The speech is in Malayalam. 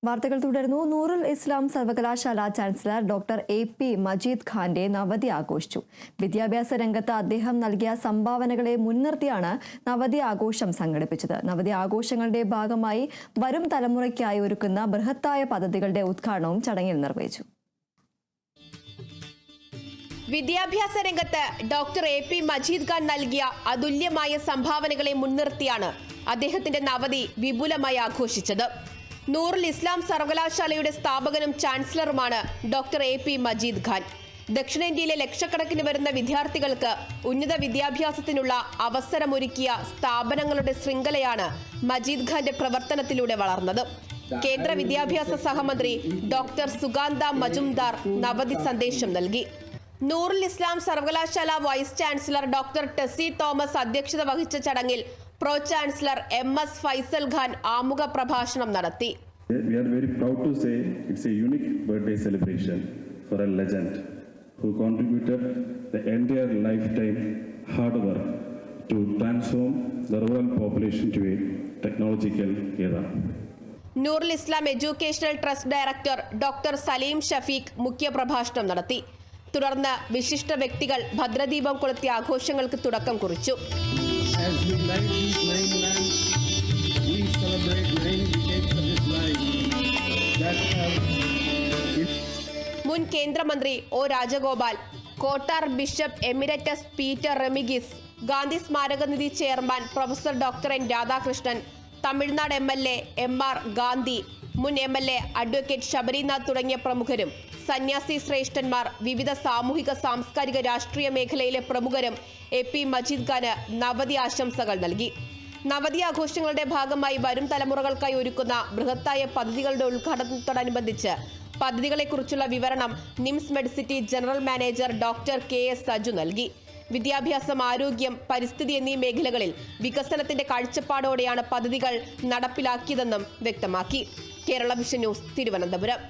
വാർത്തകൾ തുടരുന്നു. നൂറുൽ ഇസ്ലാം സർവകലാശാല ചാൻസലർ ഡോക്ടർ എ.പി. മജീദ് ഖാന്റെ നവതി ആഘോഷിച്ചു. വിദ്യാഭ്യാസ രംഗത്ത് അദ്ദേഹം നൽകിയ സംഭാവനകളെ മുൻനിർത്തിയാണ് നവതി ആഘോഷം സംഘടിപ്പിച്ചത്. നവതി ആഘോഷങ്ങളുടെ ഭാഗമായി വരും തലമുറയ്ക്കായി ഒരുക്കുന്ന ബൃഹത്തായ പദ്ധതികളുടെ ഉദ്ഘാടനവും ചടങ്ങിൽ നിർവഹിച്ചു. വിദ്യാഭ്യാസ രംഗത്ത് ഡോക്ടർ എ.പി. മജീദ് ഖാൻ നൽകിയ അതുല്യമായ സംഭാവനകളെ മുൻനിർത്തിയാണ് അദ്ദേഹത്തിന്റെ നവതി വിപുലമായി ആഘോഷിച്ചത്. നൂറുൽ ഇസ്ലാം സർവകലാശാലയുടെ സ്ഥാപകനും ചാൻസലറുമാണ് ഡോക്ടർ എ.പി. മജീദ് ഖാൻ. ദക്ഷിണേന്ത്യയിലെ ലക്ഷക്കണക്കിന് വരുന്ന വിദ്യാർത്ഥികൾക്ക് ഉന്നത വിദ്യാഭ്യാസത്തിനുള്ള അവസരമൊരുക്കിയ സ്ഥാപനങ്ങളുടെ ശൃംഖലയാണ് മജീദ് ഖാന്റെ പ്രവർത്തനത്തിലൂടെ വളർന്നത്. കേന്ദ്ര വിദ്യാഭ്യാസ സഹമന്ത്രി ഡോക്ടർ സുഗാന്ത മജുംദാർ നവതി സന്ദേശം നൽകി. നൂറുൽ ഇസ്ലാം സർവകലാശാല vice chancellor doctor Tessy Thomas അധ്യക്ഷത വഹിച്ച ചടങ്ങിൽ pro chancellor M S. Faisal Khan ആമുഖ പ്രഭാഷണം നടത്തി. We are very proud to say it's a unique birthday celebration for a legend who contributed the entire lifetime hard work to transform the rural population to a technological era. Noorul Islam educational trust director doctor Saleem Shafeeq മുഖ്യപ്രഭാഷണം നടത്തി. തുടർന്ന് വിശിഷ്ട വ്യക്തികൾ ഭദ്രദീപം കൊളുത്തി ആഘോഷങ്ങൾക്ക് തുടക്കം കുറിച്ചു. As we light these 9 lamps, we celebrate 9 decades of his life that have... മുൻ കേന്ദ്രമന്ത്രി O Rajagopal, Kottar bishop emeritus Peter Remigius, Gandhi Smaraka Nidhi chairman professor doctor N Radhakrishnan, Tamil Nadu MLA. M R. Gandhi, മുൻ എം.എൽ.എ. അഡ്വക്കേറ്റ് ശബരിനാഥ് തുടങ്ങിയ പ്രമുഖരും സന്യാസി ശ്രേഷ്ഠന്മാർ, വിവിധ സാമൂഹിക സാംസ്കാരിക രാഷ്ട്രീയ മേഖലയിലെ പ്രമുഖരും എ.പി. മജീദ് ഖാന് നവതി ആശംസകൾ നൽകി. നവതി ആഘോഷങ്ങളുടെ ഭാഗമായി വരും തലമുറകൾക്കായി ഒരുക്കുന്ന ബൃഹത്തായ പദ്ധതികളുടെ ഉദ്ഘാടനത്തോടനുബന്ധിച്ച് പദ്ധതികളെക്കുറിച്ചുള്ള വിവരണം NIMS Medicity general manager doctor K S. Saju നൽകി. വിദ്യാഭ്യാസം, ആരോഗ്യം, പരിസ്ഥിതി എന്നീ മേഖലകളിൽ വികസനത്തിന്റെ കാഴ്ചപ്പാടോടെയാണ് പദ്ധതികൾ നടപ്പിലാക്കിയതെന്നും വ്യക്തമാക്കി. Kerala vision news, Thiruvananthapuram.